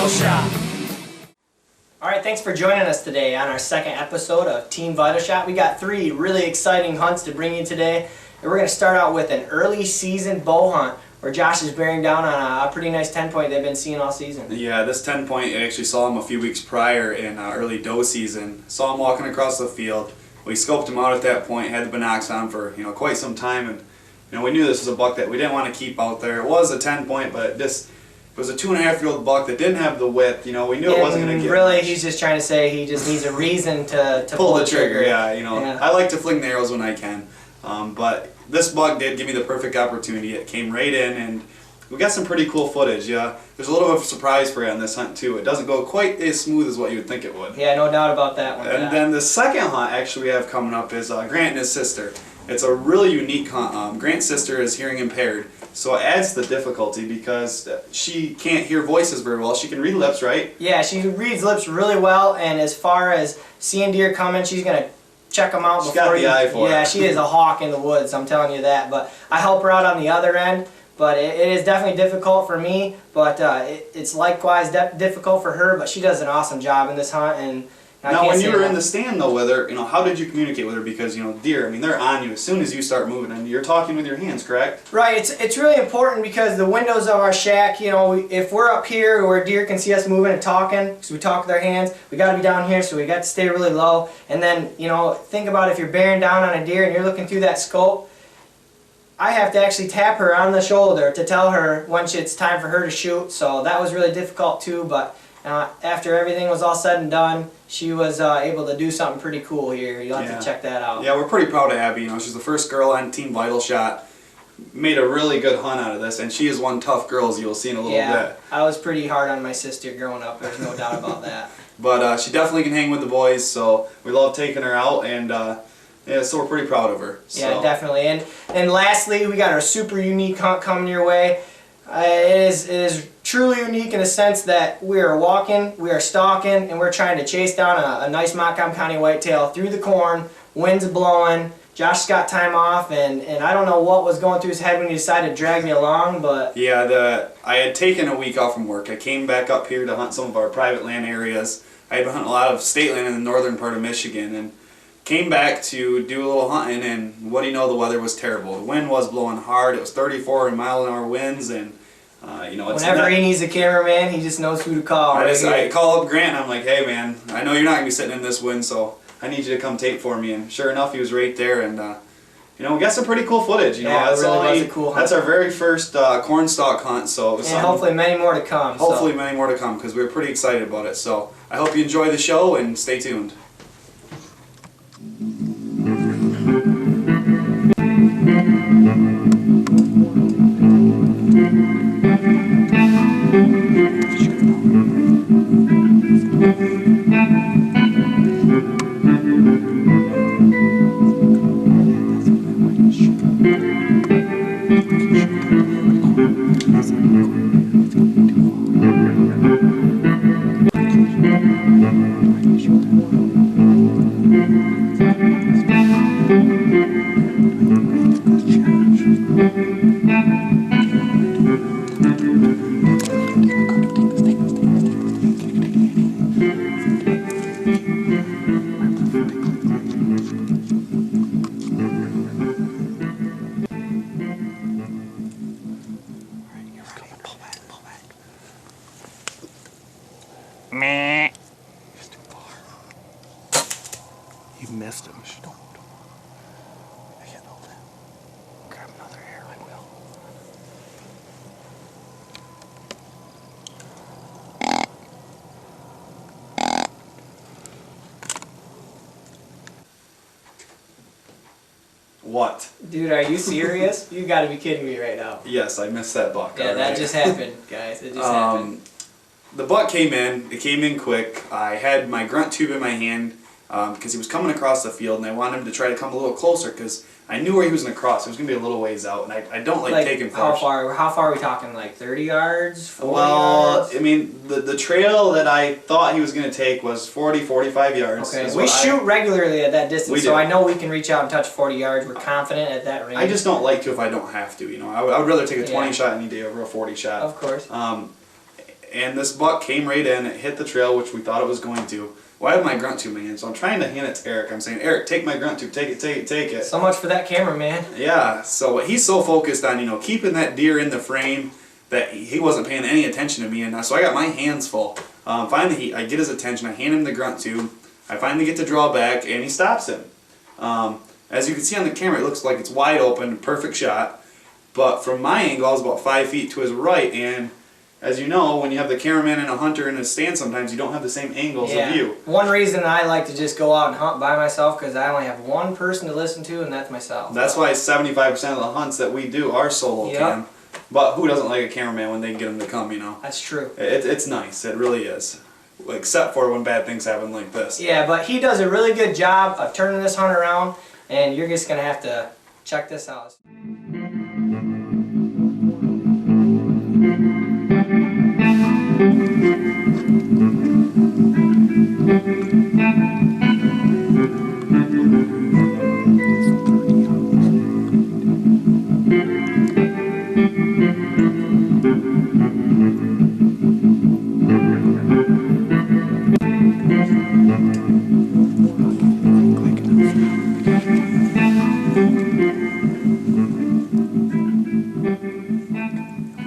Vital Shot. Alright, thanks for joining us today on our second episode of Team Vital Shot. We got 3 really exciting hunts to bring you today. And we're going to start out with an early season bow hunt where Josh is bearing down on a pretty nice 10-point they've been seeing all season. Yeah, this 10-point, I actually saw him a few weeks prior in early doe season. Saw him walking across the field. We scoped him out at that point, had the binocs on for quite some time, and we knew this was a buck that we didn't want to keep out there. It was a 10-point, but it was a 2.5-year-old buck that didn't have the width. We knew it wasn't going to get really much. He's just trying to say he just needs a reason to pull the trigger. Yeah, Yeah. I like to fling the arrows when I can, but this buck did give me the perfect opportunity. It came right in, and we got some pretty cool footage. Yeah, there's a little bit of a surprise for you on this hunt too. It doesn't go quite as smooth as what you would think it would. Yeah, no doubt about that one. And then the second hunt actually we have coming up is Grant and his sister. It's a really unique hunt. Grant's sister is hearing impaired, so it adds to the difficulty because she can't hear voices very well. She can read lips, right? Yeah, she reads lips really well, and as far as seeing deer coming, she's going to check them out She's before got the eye for it. Yeah, she is a hawk in the woods, I'm telling you that. But I help her out on the other end. But it is definitely difficult for me, but it's likewise difficult for her, but she does an awesome job in this hunt. And now, when you were in the stand, though, with her, how did you communicate with her? Because, deer, they're on you as soon as you start moving, and you're talking with your hands, correct? Right. It's really important because the windows of our shack, if we're up here where deer can see us moving and talking, because we talk with our hands, we got to be down here, so we got to stay really low. And then, think about if you're bearing down on a deer and you're looking through that scope, I have to actually tap her on the shoulder to tell her when it's time for her to shoot. So that was really difficult too, but after everything was all said and done, she was able to do something pretty cool here. You'll have to check that out. Yeah, we're pretty proud of Abby. She's the first girl on Team Vital Shot. Made a really good hunt out of this, and she is one tough girl, as you'll see in a little bit. I was pretty hard on my sister growing up. There's no doubt about that. But she definitely can hang with the boys, so we love taking her out, and yeah, so we're pretty proud of her. So. Yeah, definitely. And lastly, we got our super unique hunt coming your way. It is truly unique in the sense that we are walking, we are stalking, and we're trying to chase down a nice Montcalm County whitetail through the corn. Wind's blowing. Josh's got time off, and I don't know what was going through his head when he decided to drag me along, but... Yeah, I had taken a week off from work. I came back up here to hunt some of our private land areas. I had been hunting a lot of state land in the northern part of Michigan, and came back to do a little hunting, and what do you know, the weather was terrible. The wind was blowing hard. It was 34 mile-an-hour winds, and whenever he needs a cameraman, he just knows who to call. I call up Grant, and I'm like, hey man, I know you're not going to be sitting in this wind, so I need you to come tape for me. And sure enough, he was right there, and we got some pretty cool footage. Yeah, it really was a cool hunt. That's our very first corn stalk hunt, so it was hopefully many more to come. Hopefully many more to come, because we were pretty excited about it. So I hope you enjoy the show, and stay tuned. Meh. He's too far. You missed him. Don't. I can't hold it. Grab another hair. I will. What? Dude, are you serious? You got to be kidding me right now. Yes, I missed that buck. Yeah, that just happened, guys. It just happened. The buck came in. It came in quick. I had my grunt tube in my hand because he was coming across the field, and I wanted him to try to come a little closer because I knew where he was going to cross. It was going to be a little ways out, and I don't like taking how far? How far are we talking? Like 30 yards? 40 well, yards? I mean, the trail that I thought he was going to take was 40, 45 yards. Okay, we shoot regularly at that distance, so do. I know we can reach out and touch 40 yards. We're confident at that range. I just don't like to if I don't have to. I would rather take a 20 shot any day over a 40 shot. Of course. and this buck came right in. It hit the trail, which we thought it was going to. Well, I have my grunt tube in my hand, so I'm trying to hand it to Eric. I'm saying, Eric, take my grunt tube, take it, take it, take it. So much for that camera, man. Yeah, so he's so focused on, you know, keeping that deer in the frame that he wasn't paying any attention to me, and so I got my hands full. Finally, I get his attention, I hand him the grunt tube, I finally get to draw back, and he stops him. As you can see on the camera, it looks like it's wide open, perfect shot, but from my angle, I was about 5 feet to his right, and as you know, when you have the cameraman and a hunter in a stand, sometimes you don't have the same angles of view. One reason I like to just go out and hunt by myself, because I only have one person to listen to, and that's myself. That's why 75% of the hunts that we do are solo cam. But who doesn't like a cameraman when they can get him to come, you know? That's true. It's nice, it really is. Except for when bad things happen like this. Yeah, but he does a really good job of turning this hunt around, and you're just going to have to check this out.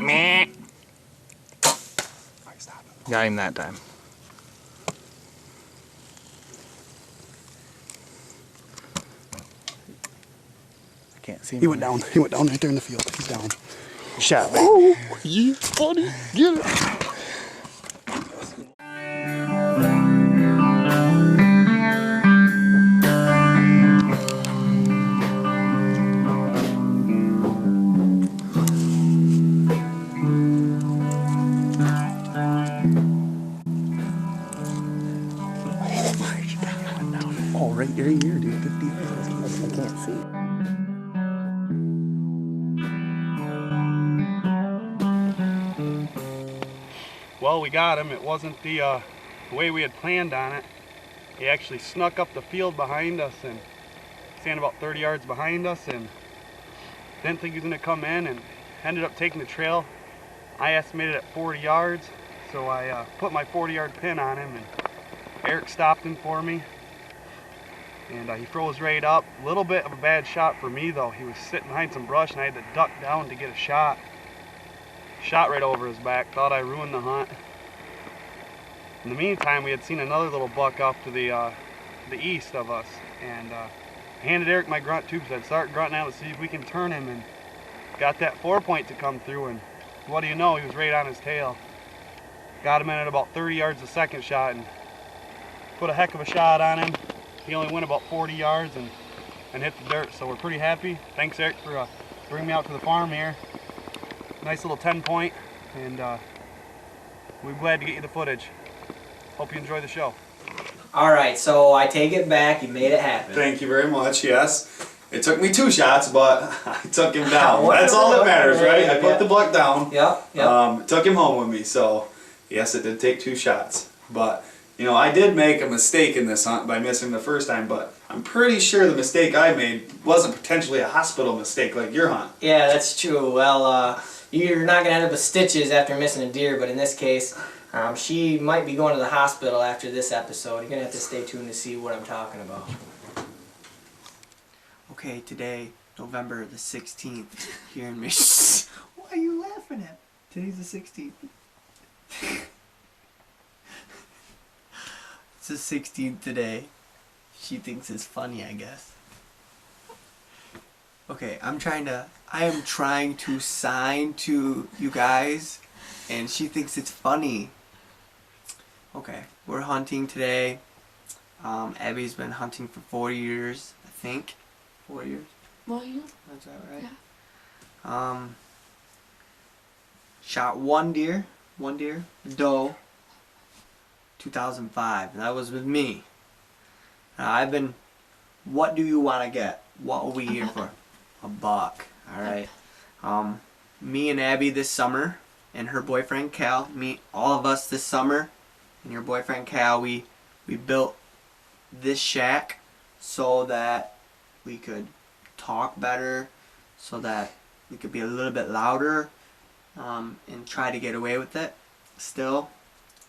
Meh. Got him that time. I can't see him. He went down. He went down right there in the field. He's down. Shot. Oh, yeah, buddy. Get it. Oh, right there, here, dude. 50 yards. I can't see. Well, we got him. It wasn't the way we had planned on it. He actually snuck up the field behind us and standing about 30 yards behind us, and didn't think he was going to come in, and ended up taking the trail. I estimated at 40 yards, so I put my 40-yard pin on him, and Eric stopped him for me, and he froze right up. A little bit of a bad shot for me, though. He was sitting behind some brush, and I had to duck down to get a shot. Shot right over his back. Thought I ruined the hunt. In the meantime, we had seen another little buck off to the east of us, and handed Eric my grunt tube, said start grunting out to see if we can turn him, and got that 4-point to come through, and what do you know, he was right on his tail. Got him in at about 30 yards the second shot, and put a heck of a shot on him. He only went about 40 yards and hit the dirt, so we're pretty happy. Thanks, Eric, for bringing me out to the farm here. Nice little 10-point, and we're glad to get you the footage. Hope you enjoy the show. Alright, so I take it back. You made it happen. Thank you very much, yes. It took me 2 shots, but I took him down. That's all that matters, right? I put the buck down. Yep. Took him home with me, so yes, it did take 2 shots. But, you know, I did make a mistake in this hunt by missing the first time, but I'm pretty sure the mistake I made wasn't potentially a hospital mistake like your hunt. Yeah, that's true. Well, you're not going to end up with stitches after missing a deer, but in this case, she might be going to the hospital after this episode. You're going to have to stay tuned to see what I'm talking about. Okay, today, November the 16th, here in Michigan. What are you laughing at? Today's the 16th. It's the 16th today. She thinks it's funny, I guess. Okay, I am trying to sign to you guys, and she thinks it's funny. Okay, we're hunting today. Abby's been hunting for 4 years, I think. 4 years? Well, yeah. That's that right? Yeah. Shot one deer, doe, 2005, and that was with me. What do you want to get? What are we here for? A buck, alright. Me and Abby this summer, and her boyfriend Cal, all of us this summer, and your boyfriend Cal, we built this shack so that we could talk better, so that we could be a little bit louder, and try to get away with it. still.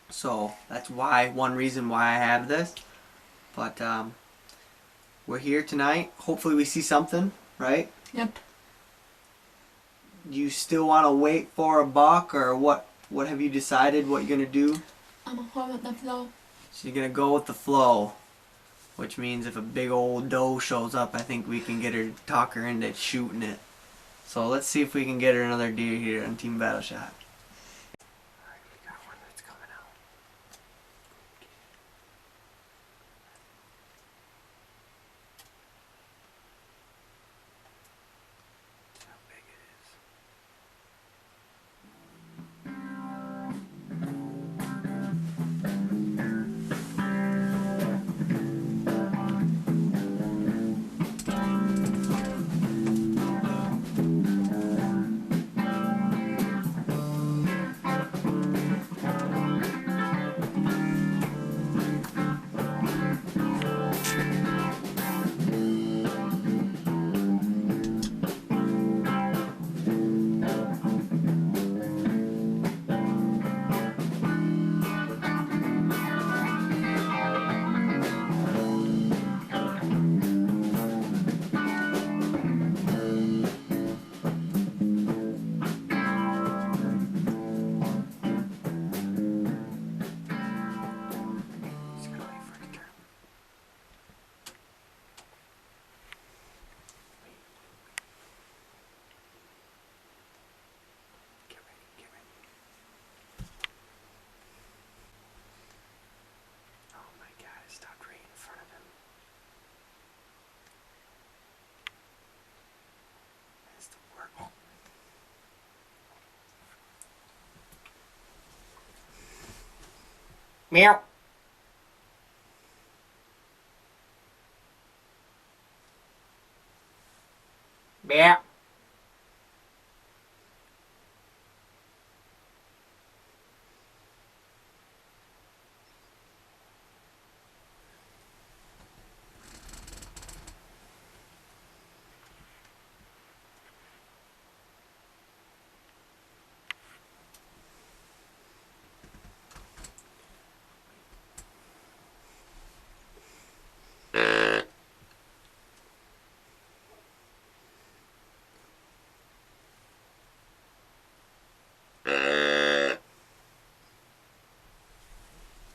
So that's one reason why I have this. But we're here tonight. Hopefully we see something, right? Yep. You still want to wait for a buck, or what? What have you decided? What you're gonna do? I'm gonna go with the flow. So you're gonna go with the flow, which means if a big old doe shows up, I think we can get her, talk her into shooting it. So let's see if we can get her another deer here on Team Battle Shot. Alright, we got one that's coming out. That's how big it is. Just gotta wait for it to turn. Get ready, get ready. Oh my god, it stopped right in front of him. That's the word. Oh. Meow. Meow.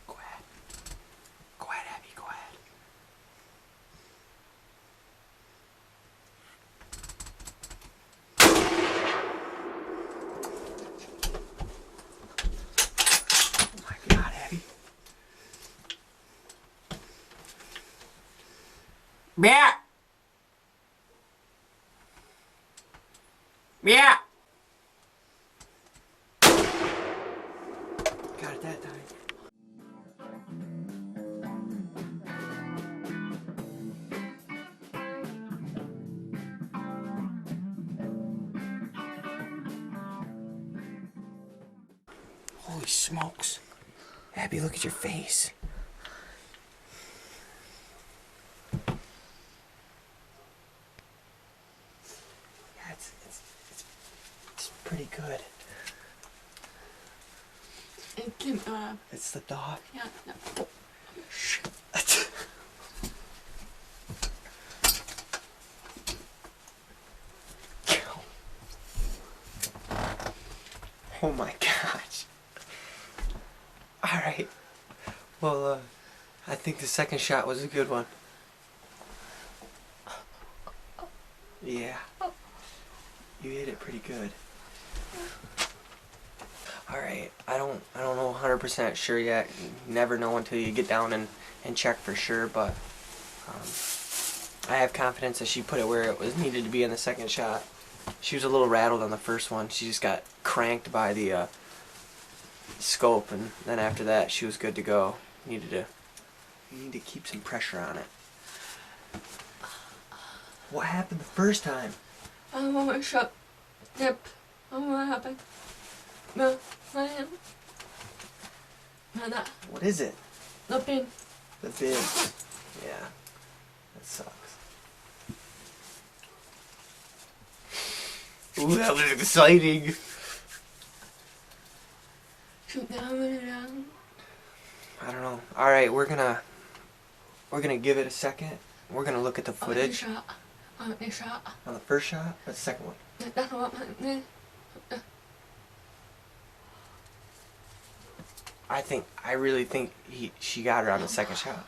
Go ahead. Go ahead, Abby, go ahead. Oh my god, Abby. Meow. Meow. Got it that time. Holy smokes. Abby, look at your face. Yeah, it's pretty good. It can, It's the dog. yeah, no. Oh my gosh. Alright. Well, I think the second shot was a good one. Yeah. You hit it pretty good. Alright, I don't know 100% sure yet. You never know until you get down and check for sure, but I have confidence that she put it where it was needed to be in the second shot. She was a little rattled on the first one. She just got cranked by the scope, and then after that she was good to go. You need to keep some pressure on it. What happened the first time? I want my shot. Yep. I don't know what happened. No, I am. No, that. What is it? The pin. The bid. Yeah. That sucks. Ooh, that was exciting. Shoot down. I don't know. All right, we're gonna give it a second. We're gonna look at the footage On the shot. on the first shot or the second one. That's what my I really think she got her on the second shot.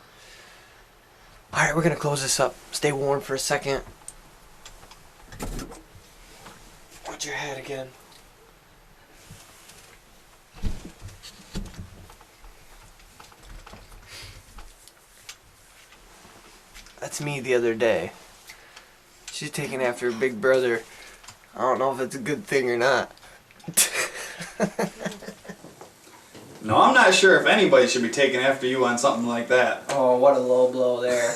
All right, we're gonna close this up. Stay warm for a second. Watch your head again. That's me the other day. She's taking after her big brother. I don't know if it's a good thing or not. No, I'm not sure if anybody should be taking after you on something like that. Oh, what a low blow there.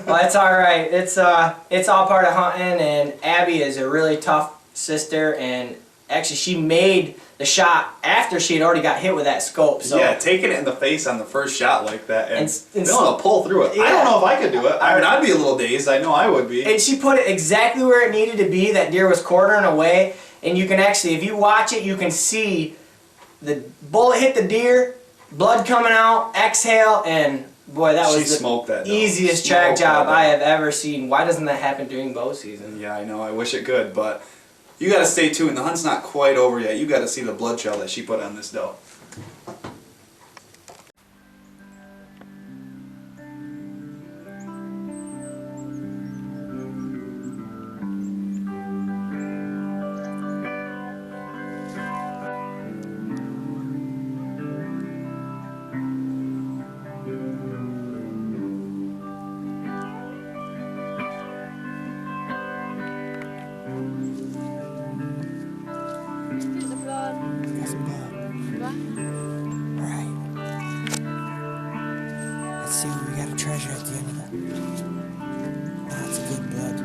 Well, it's all right. It's all part of hunting, and Abby is a really tough sister, and actually she made the shot after she had already got hit with that scope. So Yeah, taking it in the face on the first shot like that and And being able to pull through it. Yeah. I don't know if I could do it. I mean, I'd be a little dazed. I know I would be. And she put it exactly where it needed to be. That deer was quartering away, and you can actually, if you watch it, you can see the bullet hit the deer, blood coming out, exhale, and boy, that She was the smoked that, though. easiest track Smoked job that, I though. have ever seen. Why doesn't that happen during bow season? Yeah, I know. I wish it could, but you got to stay tuned. The hunt's not quite over yet. You got to see the blood trail that she put on this doe. Got some blood. Alright. Let's see what we got a treasure at the end of that. Lots of good blood.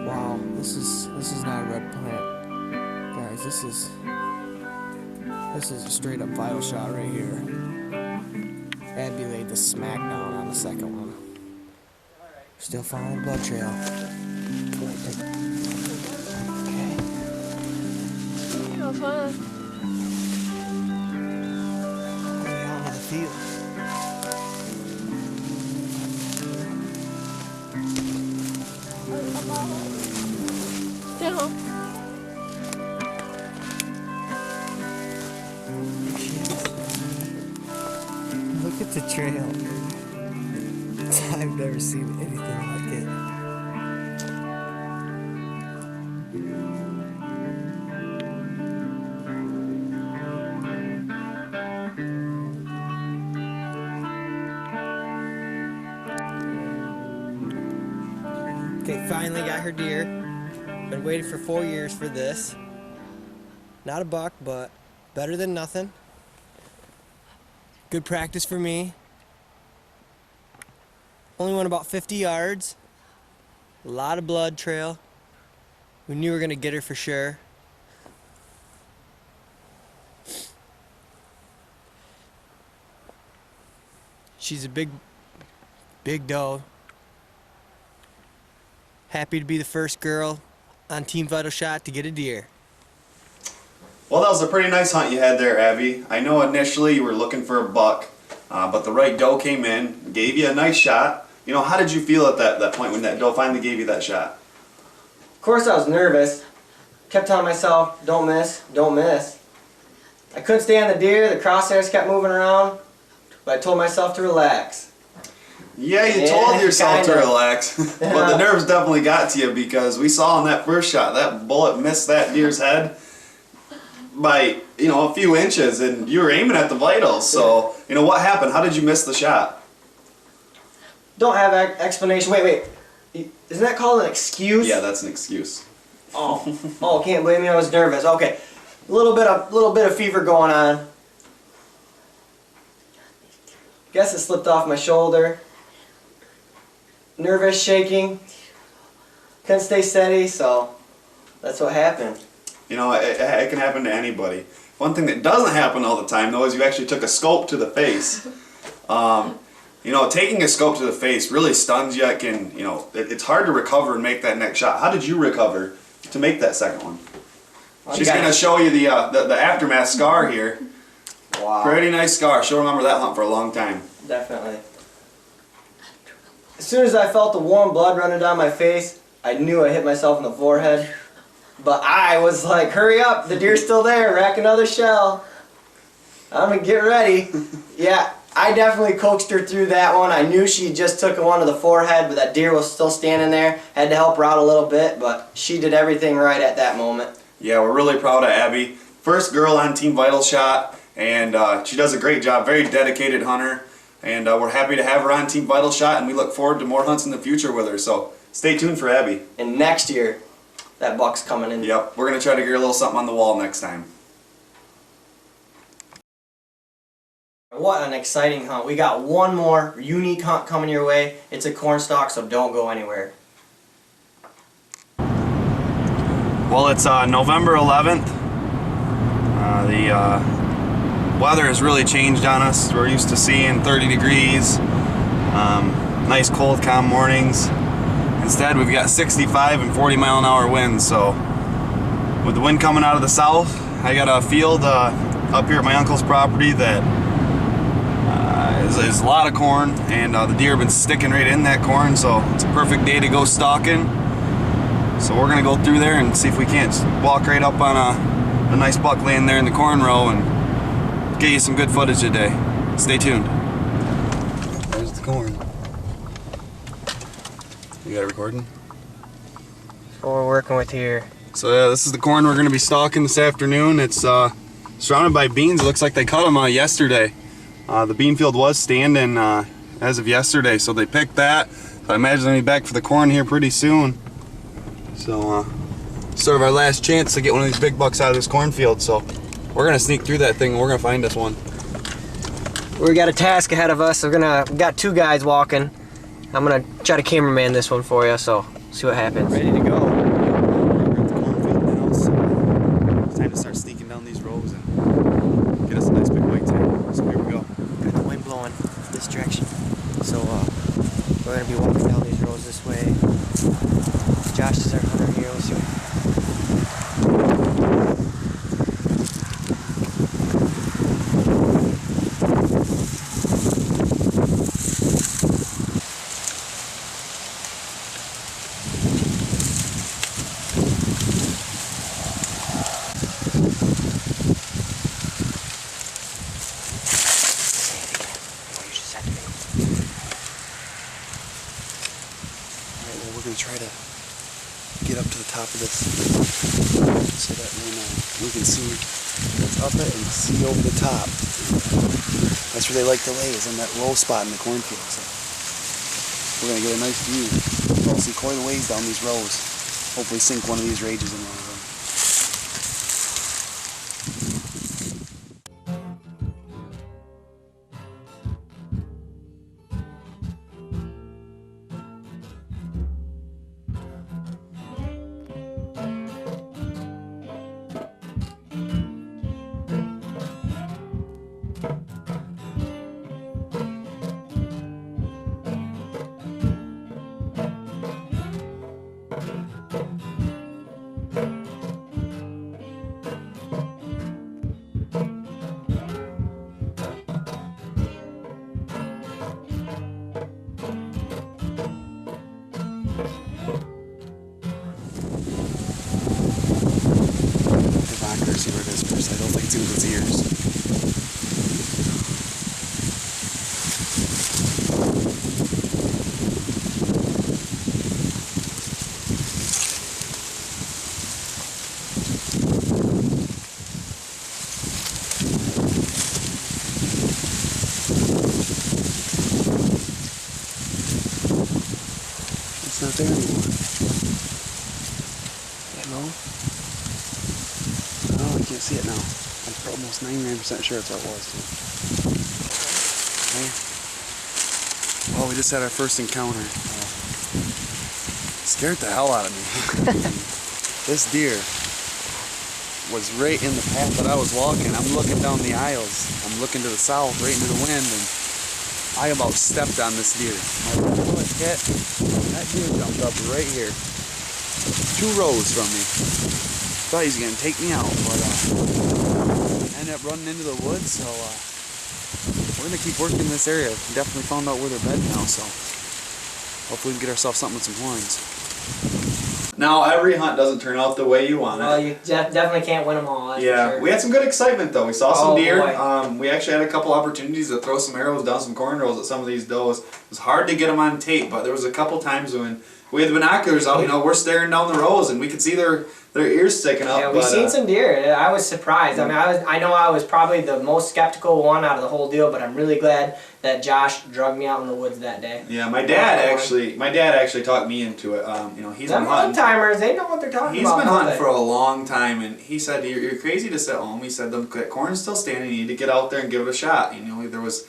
Wow, this is not a red plant. Guys, this is a straight up vital shot right here. Abby laid the smack down on the second one. Still following the blood trail. Okay. Have fun. All the way out into the field. Down. There she is. Look at the trail. I've never seen anything like it. Okay, finally got her deer. Been waiting for 4 years for this. Not a buck, but better than nothing. Good practice for me. Only went about 50 yards. A lot of blood trail. We knew we were gonna get her for sure. She's a big doe. Happy to be the first girl on Team Vital Shot to get a deer. Well, that was a pretty nice hunt you had there, Abby. I know initially you were looking for a buck, but the right doe came in, gave you a nice shot. You know, how did you feel at that point when that doe finally gave you that shot? Of course I was nervous. Kept telling myself, don't miss, don't miss. I couldn't stay on the deer, the crosshairs kept moving around, but I told myself to relax. Yeah, you Yeah, told yourself to kinda. relax, but the nerves definitely got to you because we saw in that first shot, that bullet missed that deer's head by, you know, a few inches, and you were aiming at the vitals. So, you know, what happened? How did you miss the shot? Don't have explanation. Wait. Isn't that called an excuse? Yeah, that's an excuse. Oh, can't blame me. I was nervous. Okay, a little bit of fever going on. Guess it slipped off my shoulder. Nervous, shaking. Couldn't stay steady, so that's what happened. You know, it can happen to anybody. One thing that doesn't happen all the time though is you actually took a scope to the face. You know, taking a scope to the face really stuns you. It's hard to recover and make that next shot. How did you recover to make that second one? She's going to show you the aftermath scar here. Wow. Pretty nice scar. She'll remember that hunt for a long time. Definitely. As soon as I felt the warm blood running down my face, I knew I hit myself in the forehead. But I was like, hurry up, the deer's still there, rack another shell. I'm gonna get ready. Yeah, I definitely coaxed her through that one. I knew she just took one to the forehead, but that deer was still standing there. Had to help her out a little bit, but she did everything right at that moment. Yeah, we're really proud of Abby. First girl on Team Vital Shot, and she does a great job. Very dedicated hunter, and we're happy to have her on Team Vital Shot, and we look forward to more hunts in the future with her. So stay tuned for Abby. And next year, that buck's coming in. Yep, we're gonna try to get a little something on the wall next time. What an exciting hunt. We got one more unique hunt coming your way. It's a corn stalk, so don't go anywhere. Well, it's November 11th. The weather has really changed on us. We're used to seeing 30 degrees, nice cold, calm mornings. Instead, we've got 65 and 40-mile-an-hour winds. So, with the wind coming out of the south, I got a field up here at my uncle's property that is a lot of corn, and the deer have been sticking right in that corn. So it's a perfect day to go stalking. So we're gonna go through there and see if we can't walk right up on a nice buck laying there in the corn row and get you some good footage today. Stay tuned. There's the corn. You got it recording? What we're working with here. So yeah, this is the corn we're gonna be stalking this afternoon. It's surrounded by beans. It looks like they cut them yesterday. The bean field was standing as of yesterday, so they picked that. So I imagine they'll be back for the corn here pretty soon. So, sort of our last chance to get one of these big bucks out of this cornfield. So, we're gonna sneak through that thing and we're gonna find us one. We got a task ahead of us. We got two guys walking. I'm gonna try to cameraman this one for you, so see what happens. Ready to go. We're at the cornfield now, so it's time to start sneaking down these rows and get us a nice big whitetail. So here we go. Got the wind blowing this direction, so we're gonna be walking down these rows this way. Josh is our hunter here. Let's see what. Alright, well, we're going to try to get up to the top of this so that we can see what's up it and see over the top. That's where they like to lay, is in that low spot in the cornfield. So we're going to get a nice view. We'll see quite a ways down these rows. Hopefully sink one of these rages in one of them. See where it is first. I don't think it's in his ears. It's not there anymore. Hello? Oh, I can't see it now. I'm almost 99% sure that's what it was. Okay. Oh, we just had our first encounter. Scared the hell out of me. This deer was right in the path that I was walking. I'm looking down the aisles. I'm looking to the south, right into the wind, and I about stepped on this deer. My bullet hit. That deer jumped up right here, 2 rows from me. Thought he was gonna take me out, but ended up running into the woods. So we're gonna keep working in this area. We definitely found out where they're bedding now, so hopefully we can get ourselves something with some horns. Now, every hunt doesn't turn out the way you want it. Well, you definitely can't win them all. That's Yeah, for sure. we had some good excitement though. We saw some Oh, deer. boy. We actually had a couple opportunities to throw some arrows down some corn rows at some of these does. It was hard to get them on tape, but there was a couple times when we had the binoculars out. You know, we're staring down the rows and we could see their ears sticking up. Yeah, we've seen some deer. I was surprised. I mean, I know I was probably the most skeptical one out of the whole deal, but I'm really glad that Josh drugged me out in the woods that day. Yeah, my dad actually talked me into it. You know, he's Them been hunting. old timers, they know what they're talking He's about. been don't hunting they? for a long time, and he said, "You're crazy to sit home." He said, "The corn's still standing. You need to get out there and give it a shot." You know, there was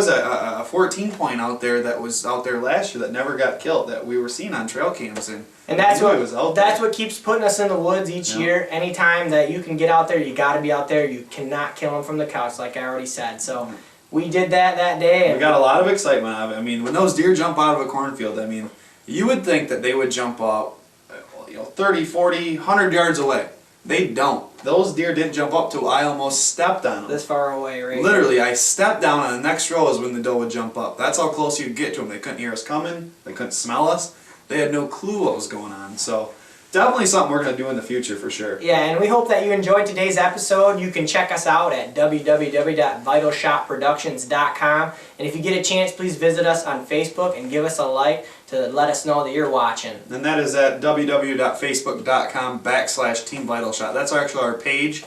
a 14 point out there that was out there last year that never got killed that we were seeing on trail cams, and that's he knew it was out that's there. what keeps putting us in the woods each year. Anytime that you can get out there, you got to be out there. You cannot kill them from the couch, like I already said. So we did that day. We And got a lot of excitement out of it. I mean, when those deer jump out of a cornfield, I mean, you would think that they would jump up, 30, 40, 100 yards away. They don't. Those deer didn't jump up till I almost stepped on them. this far away, right? Literally, I stepped down, and the next row is when the doe would jump up. That's how close you could get to them. They couldn't hear us coming. They couldn't smell us. They had no clue what was going on. So definitely something we're going to do in the future for sure. Yeah, and we hope that you enjoyed today's episode. You can check us out at www.vitalshotproductions.com. And if you get a chance, please visit us on Facebook and give us a like to let us know that you're watching. And that is at www.facebook.com/Team Vital Shot. That's actually our page.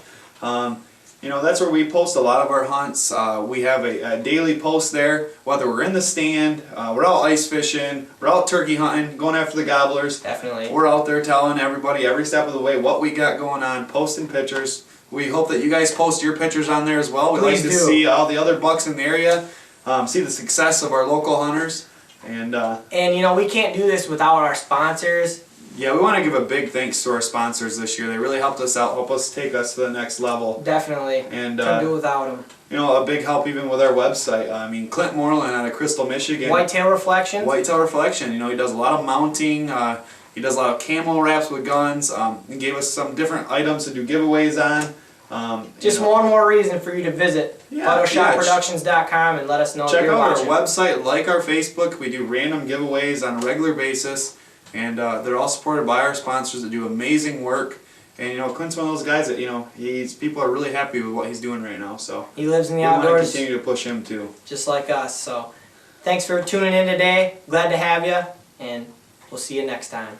That's where we post a lot of our hunts. We have a daily post there, whether we're in the stand, we're out ice fishing, we're out turkey hunting, going after the gobblers. Definitely. We're out there telling everybody every step of the way what we got going on, posting pictures. We hope that you guys post your pictures on there as well. We like Please to do. see all the other bucks in the area, see the success of our local hunters. And we can't do this without our sponsors. yeah, we want to give a big thanks to our sponsors this year. They really helped us out, help us take us to the next level. Definitely. And Couldn't do without them. a big help even with our website. I mean, Clint Moreland out of Crystal, Michigan. Whitetail Reflections. Whitetail Reflection. He does a lot of mounting. He does a lot of camo wraps with guns. He gave us some different items to do giveaways on. Just more and more reason for you to visit Yeah, vitalshotproductions.com and let us know Check that you're out watching. our website, like our Facebook. We do random giveaways on a regular basis. And they're all supported by our sponsors that do amazing work. And Clint's one of those guys that people are really happy with what he's doing right now. So He lives in the we want to outdoors continue to push him too. just like us. So thanks for tuning in today. Glad to have you, and we'll see you next time.